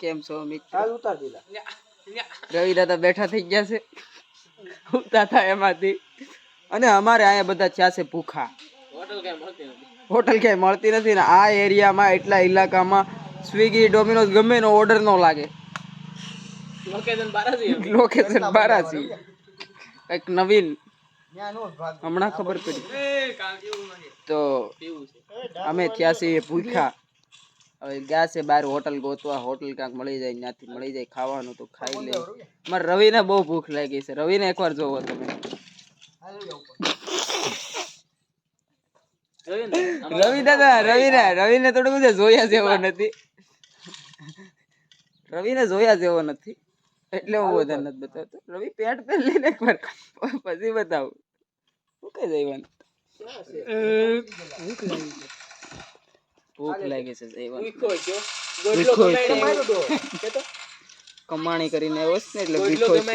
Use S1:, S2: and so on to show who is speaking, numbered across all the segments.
S1: કેમ છો મિત્રો? રવિ દાદા બેઠા થઈ ગયા છે ઉતા થાય એમાંથી. અને અમારે અહીંયા બધા થયા છે ભૂખા. હોટલ ક્યાંય મળતી નથી ને આ એરિયામાં એટલા ઇલાકામાં સ્વિગી ડોમિનોઝ ગમે નો ઓર્ડર નો લાગે. લોકેશન બારાસી એક નવીન હમણાં ખબર પડી તો અમે થયા છીએ ભૂખા. હવે ગયા છે બહાર હોટલ ગોતવા. હોટલ ક્યાંક મળી જાય, ત્યાંથી મળી જાય ખાવાનું તો ખાઈ લે. મારે રવિને બહુ ભૂખ લાગી છે. રવિને એકવાર જોવો તમે. રવિ દાદા રવિને થોડું બધું જોયા જેવો નથી. રવિને જોયા જેવો નથી એટલે હું વધારે નથી બતાવતો. રવિ પેટ પહેર લઈને એકવાર પછી બતાવું. શું કઈ જઈવાનું ભૂખ લાગી છે જઈવાનું. કમાણી કરીને આવ્યો છે ને એટલે ભૂખો છે.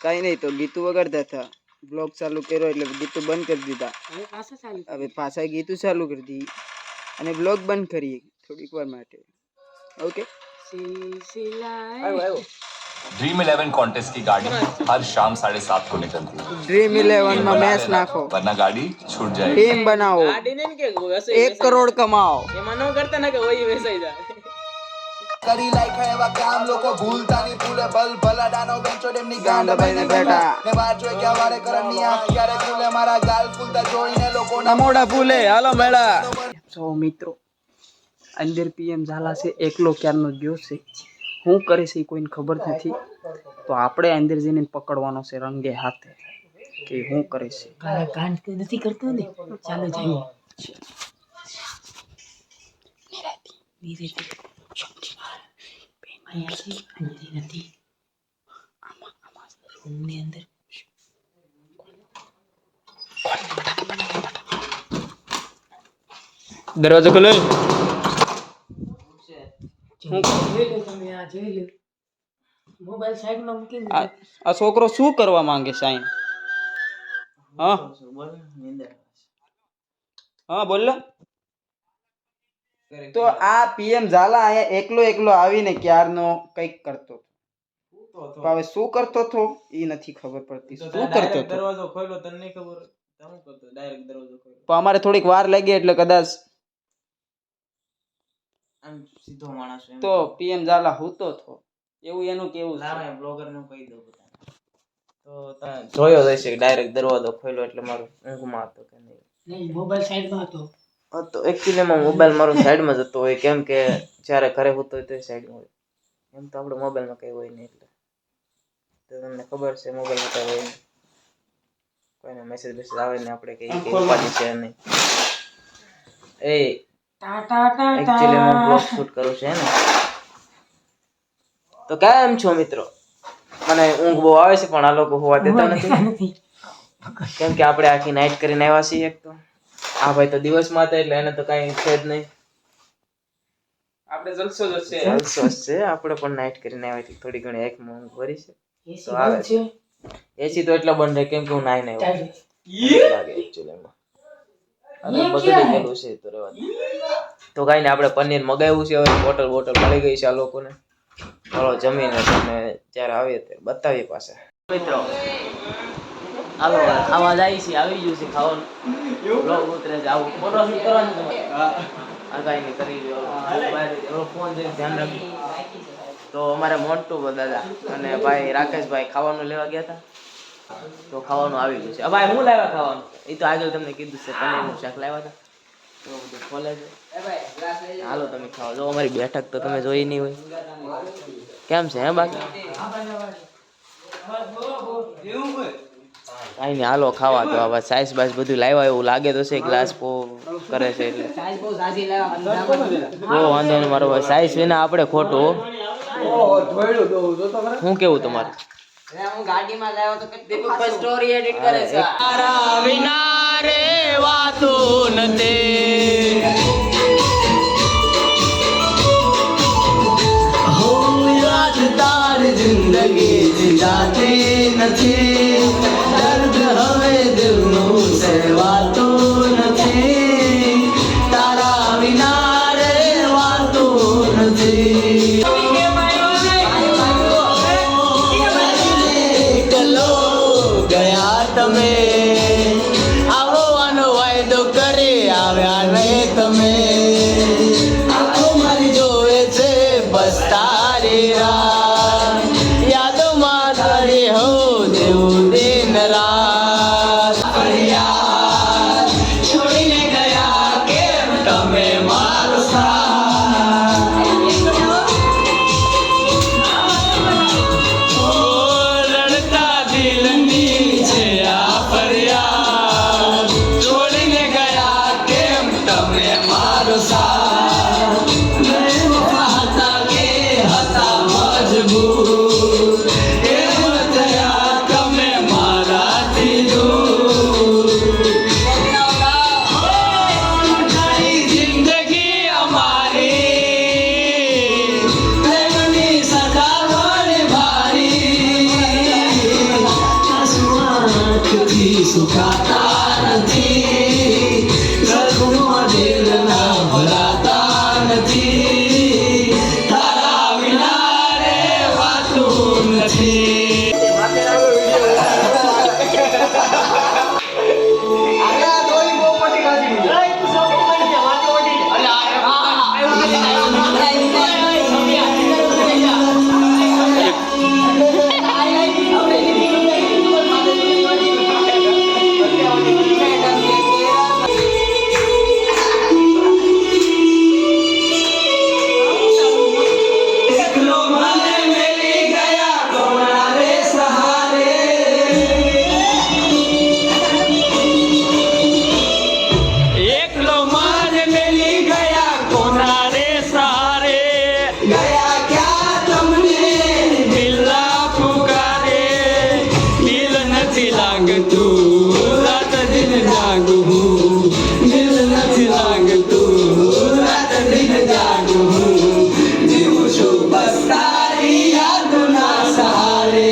S1: કઈ નહીં તો ગીતું વગાડતા હતા. બ્લોગ ચાલુ કર્યો એટલે ગીતું બંધ કરી દીધા. હવે પાછા ગીતું ચાલુ કરી દી અને બ્લોગ બંધ કરીએ થોડીક વાર માટે. ओके
S2: ड्रीम 11 कॉन्टेस्ट की गाड़ी हर शाम 7:30 को निकलती है.
S1: ड्रीम 11 में मैच नाखो
S2: वरना गाड़ी छूट जाएगी.
S1: टीम बनाओ, 1 करोड़ कमाओ.
S3: ये मनो करता ना कि वही वैसा ही जा
S4: કરી લાઈક હે એવા કામ લોકો ભૂલતા ની ભૂલે બલ ભલાડાનો બેંચો ડેમની ગાંડ
S1: ભાઈને બેટા
S4: ને વાત જોઈ કે વારે કરણની આંખ ક્યારે ખુલે મારા ગાલ ફૂલતા જોઈને લોકોના
S1: મોઢા ફૂલે. હાલો મેળા. સો મિત્રો અંદર પીએમ ઝાલા છે એકલો ક્યારનો ગયો છે. શું કરે છે એ કોઈને ખબર નથી. તો આપણે અંદર જઈને પકડવાનો છે રંગે હાથે કે શું કરે છે.
S3: કાંડ નથી કરતો ને. ચાલો જઈએ.
S1: દરવાજો ખોલો.
S3: મોબાઈલ સાઈડમાં મૂકીને
S1: આ છોકરો શું કરવા માંગે છે અહીં? હા હા બોલો. તો આ પીએમ ઝાલા અહીંયા એકલો આવીને ક્યારનો કઈક કરતો. હવે શું કરતો હતો એ નથી ખબર પડતી. શું કરતો હતો?
S3: દરવાજો ખોલ્યો તને નહીં ખબર. શું કરતો? ડાયરેક્ટ દરવાજો ખોલ્યો.
S1: તો અમારે થોડીક વાર લાગી એટલે કદાચ
S3: આમ સીધો માણસ એમ
S1: તો પીએમ ઝાલા હૂતો હતો એવું એનું કેવું છે.
S3: ના બ્લોગર નું કહી દઉં બધા. તો તમે જોયો હશે કે ડાયરેક્ટ દરવાજો ખોલ્યો એટલે મારું ઊંઘમાં હતો કે નહીં મોબાઈલ સાઈડમાં હતો. તો એકચ્યુઅલી માં મોબાઈલ મારો સાઈડમાં જતો હોય કેમ કે જ્યારે ઘરે હોતો હોય તો સાઈડમાં હોય. એમ તો આપણે મોબાઈલમાં કઈ હોય નહીં એટલે તો તમને ખબર છે મોબાઈલમાં કઈ હોય નહીં. કોઈને મેસેજ આવે ને આપણે કઈ ઉપાડી છે નહીં. એ એકચ્યુઅલી હું બ્લોગ શૂટ કરું છું ને. તો કેમ છો મિત્રો? મને ઊંઘ બહુ આવે છે પણ આ લોકો હોવા દેતા નથી કેમ કે આપણે આખી નાઈટ કરીને આવ્યા છીએ. એક તો આ ભાઈ તો દિવસમાં હતા એટલે એને તો કઈ છે જ નહીં.
S1: આપણે જલસો જ છે.
S3: આપણે પણ નાઈટ કરીને આવ્યા છીએ. થોડી ઘણી એક ઊંઘ ભરી છે તો આવે છે. એસી તો એટલા બંધ રહે કેમ કે હું નાઈ નહીં લાગે એકચ્યુઅલી માં અને બગડી ગયેલું છે તો રહેવા દે. તો કઈ ને આપણે પનીર મગાવ્યું છે. હવે બોટલ મળી ગઈ છે આ લોકોને. ચલો જમીને તમને જ્યારે આવીએ ત્યારે બતાવીએ પાછા. મિત્રો હાલો ખાવા જાય છે. આવી ગયું છે ખાવાનું. બ્લોગ ઉતરે છે. આવું ફોટો શૂટ કરવાનું તમારે. આ કઈ નહીં કરી લો. ફોન જોઈને ધ્યાન રાખજો. તો અમારે મોન્ટુ દાદા અને ભાઈ રાકેશભાઈ ખાવાનું લેવા ગયા હતા તો ખાવાનું આવી ગયું છે. ભાઈ હું લાવ્યા ખાવાનું એ તો આગળ તમને કીધું છે. પનીરનું શાક લાવ્યા હતા તો બધું ખોલે છે. હાલો તમે ખાઓ. જો અમારી બેઠક તો તમે જોઈ નહીં હોય. કેમ છે હે બાકી કાંઈ નહીં. હાલો ખાવા. તો હવે સાઈઝ બાઈસ બધું લાવ્યા એવું લાગે તો છે. ગ્લાસ પો કરે છે એટલે બહુ વાંધો નહીં. મારો ભાઈ સાઈઝ વિના આપણે ખોટું. શું કેવું તમારે?
S1: હું ગાડીમાં લાવ્યો તો દીપકભાઈ સ્ટોરી એડિટ કરે છે. તારા વિના રે વાતો નથી.
S4: હો યાદ તાર જિંદગી જીજાતી નથી. દર્દ હવે દિલનું સેવાતો નથી. તારા વિના રે વાતો
S3: તમે આવવાનો વાયદો કરી આવ્યા નહીં તમે આંખો મારી જોવે છે બસ તારી રાહ યાદોમાં તારી હો દેવું દિન રાત ફરિયાદ છોડીને ગયા કેમ તમે મારો સાથ ઓ રડતા દિલની છે આ ફરિયાદ છોડીને ગયા કેમ તમે મારો સાથ હતા કે હતા મજબૂર કેમ થયા તમે મારાથી દૂર તારી જિંદગી અમારી પ્રેમની સદાવડ ભારી આંખથી સુકાતા નથી સગુણ દિલના ભરાતા નથી તારા વિના રહેવાતું નથી એકલો માર મેલી ગયા કોના રે સહારે ગયા ક્યાં તમને દિલા પુકારે દિલ નથી લાગતું રાત દિન જાગું દિલ નથી લાગતું રાત દિન જાગું જીવું છું બસ તારી યાદના સહારે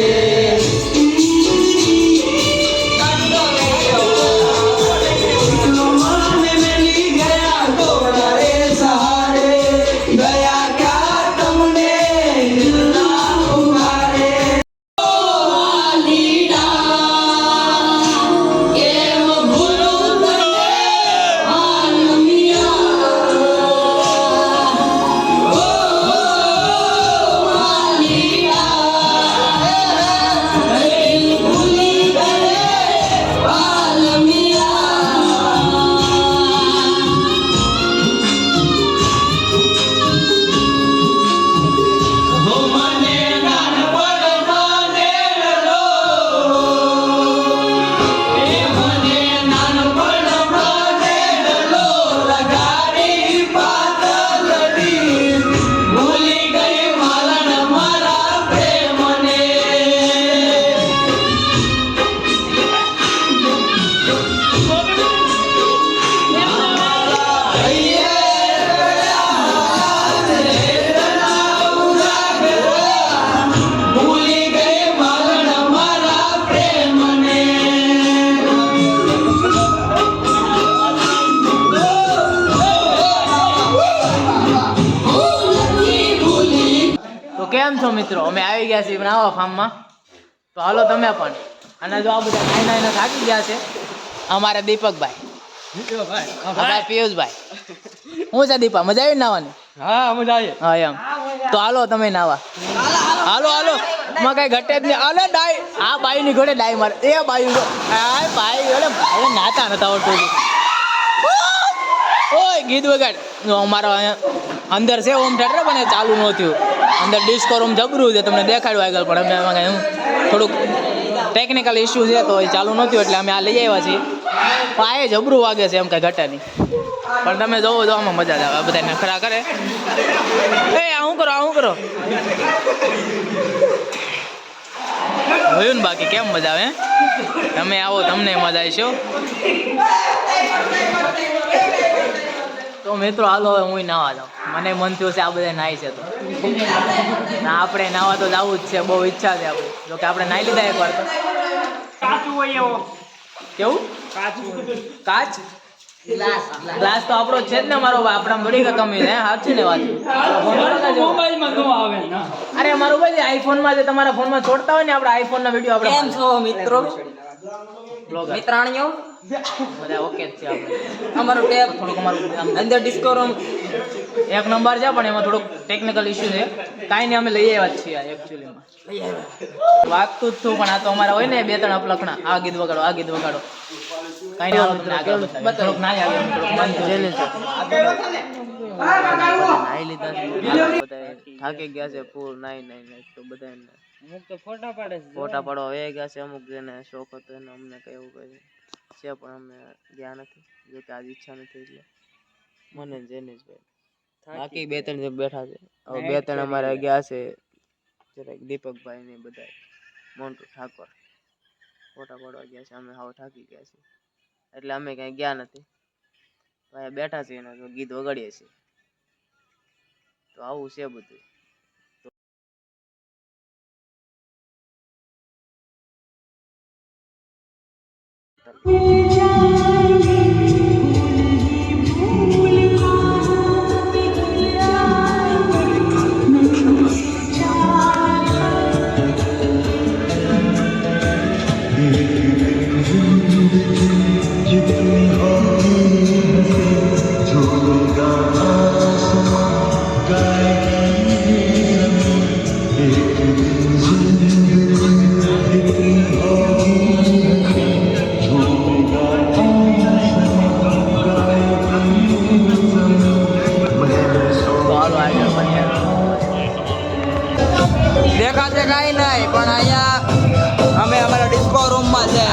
S3: તો કેમ છો મિત્રો અમે આવી ગયા છીએ નવા ફાર્મમાં તો હાલો તમે પણ અને જો આ બધા નાઈ નાઈને થાકી ગયા છે અમારા દીપકભાઈ ભાઈ પિયુષભાઈ હું છે દીપા મજા આવી નાવાની
S1: હા મજા આવી
S3: હા એમ તો હાલો તમે નાવા હાલો હાલો માં કઈ ઘટે જ નહીં હાલો ડાઈ આ બાઈ ની ઘોડે ડાઈ મારે એ બાઈ આ બાઈ એટલે ભાઈ નાતા નતા આવડતું ઓય ગીત વગાડ અમારો અહીંયા અંદર છે હોમ થિયેટર પણ એ ચાલુ ન થયું અંદર ડિસ્કો રૂમ જબરું છે તમને દેખાડ્યું આગળ પણ અમે એમાં કાંઈ થોડુંક ટેકનિકલ ઇસ્યુ છે તો એ ચાલુ નહોતું એટલે અમે આ લઈ આવ્યા છીએ પણ આ જબરું વાગે છે એમ કાંઈ ઘટે નહીં પણ તમે જોવો જો આમાં મજા જ આવે બધા નખરા કરે એ આવું કરો જોયું ને બાકી કેમ મજા આવે તમે આવો તમને મજા આવશે તો મિત્રો હાલો હવે હું નાવા જાઉં મને મન થયું છે આ બધા નાહી છે તો ના આપણે નાવા તો જવું જ છે બહુ ઈચ્છા છે આપણે જો કે આપણે નાહી લીધા એકવાર તો કેવું કાચ ગ્લાસ તો આપણો છે જ ને મારો આપણા થોડી કમી છે સાચી ને વાત મોબાઈલમાં નો આવે અરે મારું ભાઈ આઈફોનમાં જે તમારા ફોનમાં છોડતા હોય ને આપણે આઈફોન ના વિડીયો આપણે
S1: કેમ છો મિત્રો
S3: બ્લોગર
S1: મિત્રાણીઓ
S3: બધા ઓકે જ છે આપણે
S1: અમારું ટેપ
S3: થોડુંક અમારું આમ
S1: અંદર ડિસ્કો રૂમ
S3: એક નંબર છે પણ એમાં થોડુંક ટેકનિકલ ઇશ્યુ છે કાંઈ નહીં અમે લઈ આવ્યા જ છીએ એકચ્યુઅલીમાં વાગતું જ છું પણ આ તો અમારા હોય ને 2-3 અપલખણા આ ગીત વગાડો કાંઈ નહીં હાલો તમને આગળ બતાવીએ. થોડુંક નાઈ આવ્યું થોડુંક મન જેને છે નાઈ લીધા છે બધા થાકી ગયા છે ફૂલ નાઈ તો બધા
S1: અમુક તો ફોટા પાડે છે
S3: ફોટા પાડવા વહી ગયા છે અમુક જેને શોખ હતો એને અમને કઈ એવું કઈ છે પણ અમે ગયા નથી જો કે આજ ઈચ્છા નથી એટલે મને જેનીશભાઈ બાકી 2-3 જે બેઠા છે હવે 2-3 અમારે ગયા છે જરાક દીપકભાઈ ને બધા મોન્ટુ ઠાકોર ફોટા પાડવા ગયા છે અમે હાવ થાકી ગયા છે એટલે અમે કઈ ગયા નથી ભાઈ બેઠા છીએ ને ગીત વગાડીએ છીએ તો આવું છે બધું
S1: દેખાશે કાંઈ નહીં પણ અહીંયા અમે અમારા ડિસ્કો રૂમમાં છે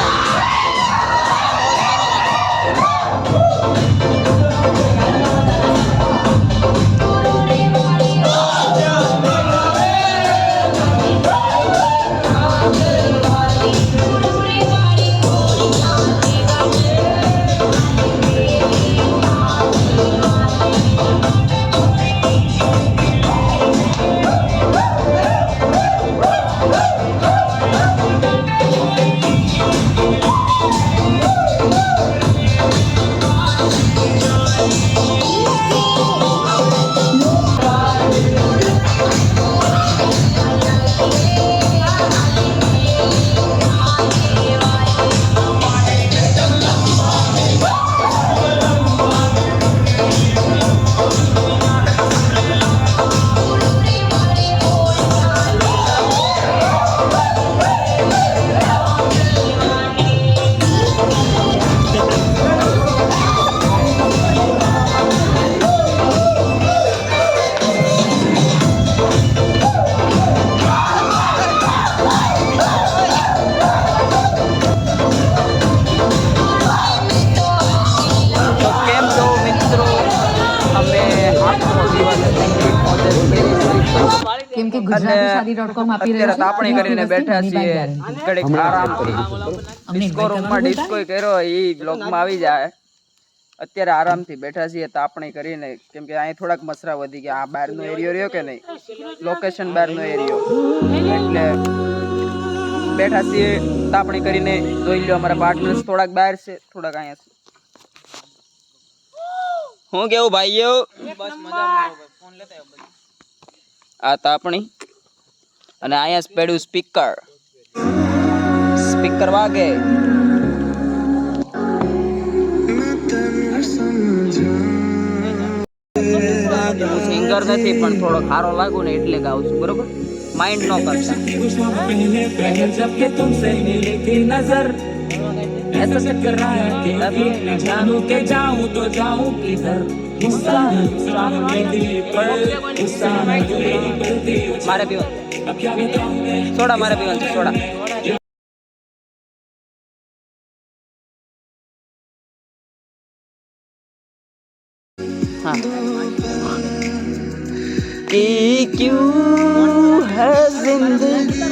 S5: કેમ કે ગુજરાતીશાદી.com આપી રહ્યો છે
S1: તાપણી કરીને બેઠા છીએ ઘડીક આરામ ડિસ્કો રૂમમાં ડિસ્કો કર્યો એ બ્લોગમાં આવી જાય અત્યારે આરામથી બેઠા છીએ તાપણી કરીને કેમ કે અહીં થોડાક મસરા વધી ગયા આ બહારનો એરિયો રહ્યો કે નહીં લોકેશન બહારનો એરિયો એટલે બેઠા છીએ તાપણી કરીને જોઈ લો અમારા પાર્ટનર્સ થોડાક બહાર છે થોડાક અહીંયા છે હું કેવું ભાઈઓ બસ મજામાં ફોન લેતા આ તાપણી અને અહીંયા પડ્યું સ્પીકર વાગે સિંગર નથી પણ થોડો ખારો લાગુ ને એટલે ગાઉં છું બરોબર માઇન્ડ નો કરતા ऐसा टकराया कि अभी न जानूं के जाऊं तो जाऊं किधर मारे पीवन सोडा मारे पीवन सोडा हाँ कि क्यों है जिंदगी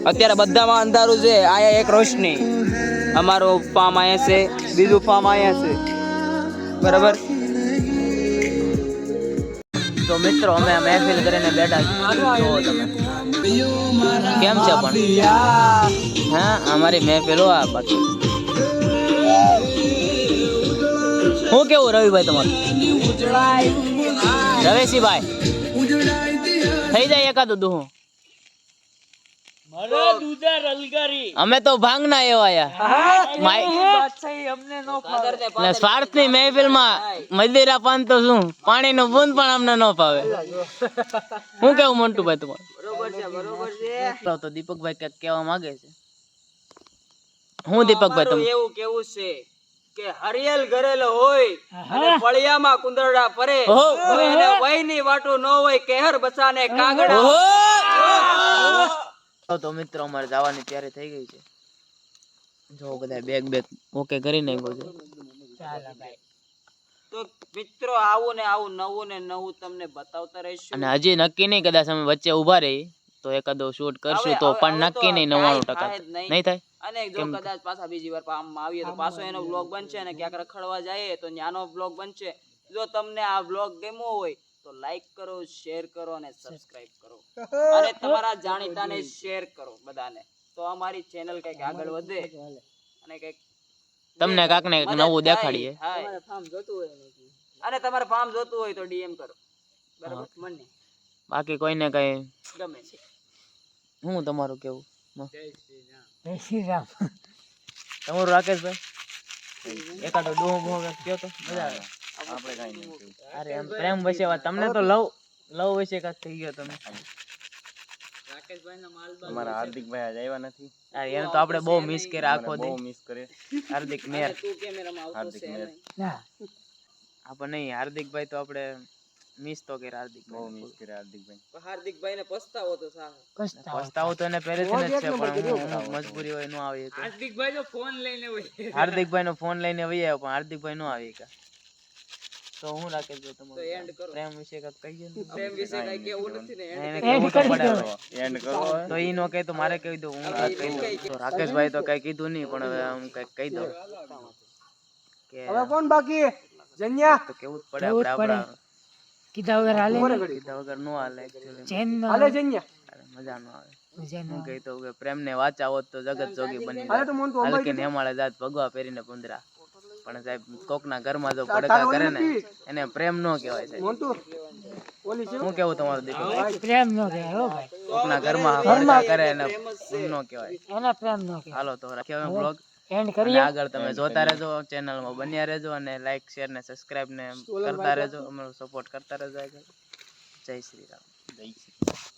S1: અત્યારે બધામાં અંધારું છે આયા એક રોશની અમારો ફાર્મ આયા છે બીજું ફાર્મ આયા છે બરાબર તો મિત્રો અમે મહેફિલ કરીને બેઠા છીએ તમે કેમ છે પણ હા અમારી મહેફિલ આ બાકી હું કેવું રવિભાઈ તમારું રવેશીભાઈ થઈ જાય એકાદું દુહું
S3: અમે તો ભાંગના એવા યાર સ્વાર્થની મહેફિલમાં મદિરા પાન તો શું પાણીનું બૂંદ પણ અમને ન ભાવે. હું કેવું મોન્ટુભાઈ તમારું? તો દીપકભાઈ કઈક કહેવા માંગે છે. હું દીપકભાઈ તમે
S1: એવું કેવું છે કે હરિયલ ઘરેલો હોય અને ફળિયામાં કુંદરડા ફરે એને વહીની વાટું ન હોય કેહર બચાને કાગડા.
S3: તો મિત્રો અમારે જવાની તૈયારી થઈ ગઈ છે. જો બધા બેગ ઓકે કરી નાખ્યો છે.
S1: તો મિત્રો આવું ને આવું નવું ને નવું તમને બતાવતા રહીશું.
S3: અને હજી નક્કી નહીં, કદાચ અમે વચ્ચે ઉભા રહી તો એકાદો શૂટ કરશું તો પણ નક્કી નહીં 99% નહીં થાય.
S1: અને જો કદાચ પાછા બીજી વાર આમ આવીએ તો પાછો એનો બ્લોગ બનશે અને ક્યાંક રખડવા જઈએ તો ન્યાનો બ્લોગ બનશે. જો તમને આ બ્લોગ ગમ્યો હોય તો લાઈક કરો, શેર કરો અને સબસ્ક્રાઇબ કરો અને તમારા જાણીતાને શેર કરો બધાને, તો અમારી ચેનલ કઈક આગળ વધે અને કઈક
S3: તમને કાક ને નવું દેખાડીએ.
S1: અને તમારે ફાર્મ જોતું હોય તો ડીએમ કરો, બરાબર? મને
S3: બાકી કોઈને કઈ
S1: ગમે છે.
S3: હું તમારું કેવું
S5: જય શ્રી રામ.
S3: તમારું રાકેશભાઈ એકાદો ડોહો બોહો કયો તો મજા આવે. અરે એમ પ્રેમ વિશે વાત તમને તો લવ વિશે કાક થઈ ગયો તમે.
S6: અમારા હાર્દિકભાઈ આજે આવ્યા નથી.
S3: યાર એને તો આપણે બહુ મિસ કર્યા આખો દી.
S6: મિસ કરે
S3: હાર્દિક મેર
S1: તું કેમેરામાં આવતો છે નહીં.
S3: આપણે નહીં, હાર્દિકભાઈ તો આપણે મિસ તો કર્યા.
S6: બહુ મિસ કરે હાર્દિકભાઈ.
S1: હાર્દિકભાઈ ને પસ્તાવો તો સાહેબ.
S3: પસ્તાવો તો એને પહેલેથી જ છે, પણ હું મજબૂરી હોય ન આવી. હાર્દિકભાઈ નો ફોન લઈને વહી આવ્યો પણ હાર્દિકભાઈ નો આવી ગયા. તો હું રાકેશ ભાઈ તમારો પ્રેમ વિશે કઈ કહીએ ને.
S1: પ્રેમ વિશે કઈ કેવું નથી ને,
S3: એને કહેવું તો પડે હવે.
S6: એન્ડ કરો.
S3: તો ઈ નો કહે તો મારે કહી દઉં, હું કહી દઉં. તો રાકેશભાઈ તો કઈ કીધું નહીં, પણ હવે હું કઈક કહી દઉં કે હવે કોણ બાકી જન્યા તો કેવું જ પડે. આપણે આપણા
S5: કીધા વગર હાલે
S3: કીધા વગર નો હાલે.
S5: ચેન ન
S3: હાલે જન્યા મજા નો આવે. હું કહી દઉં કે પ્રેમ ને વાંચા હોત તો જગત જોગી બની જાય. હલકે ને હેમાળે જાત ભગવા પહેરીને પુંદરા. પણ સાહેબ કોકના ઘરમાં જો પડકા કરે ને એને પ્રેમ નો કહેવાય સાહેબ. હું કેવું તમારું દીપકભાઈ?
S5: પ્રેમ ન કહેવાય હો ભાઈ.
S3: કોકના ઘરમાં પડકા કરે એને નો કહેવાય.
S5: એના પ્રેમ ન કહેવાય.
S3: હાલો તો રાખ્યો અમે બ્લોગ.
S5: એન્ડ
S3: અને
S5: કરીએ.
S3: આગળ તમે જોતા રહેજો, ચેનલમાં બન્યા રહેજો અને લાઈક શેર ને સબસ્ક્રાઇબ ને કરતા રહેજો, અમારો સપોર્ટ કરતા રહેજો આગળ. જય શ્રી રામ.
S6: જય શ્રી રામ.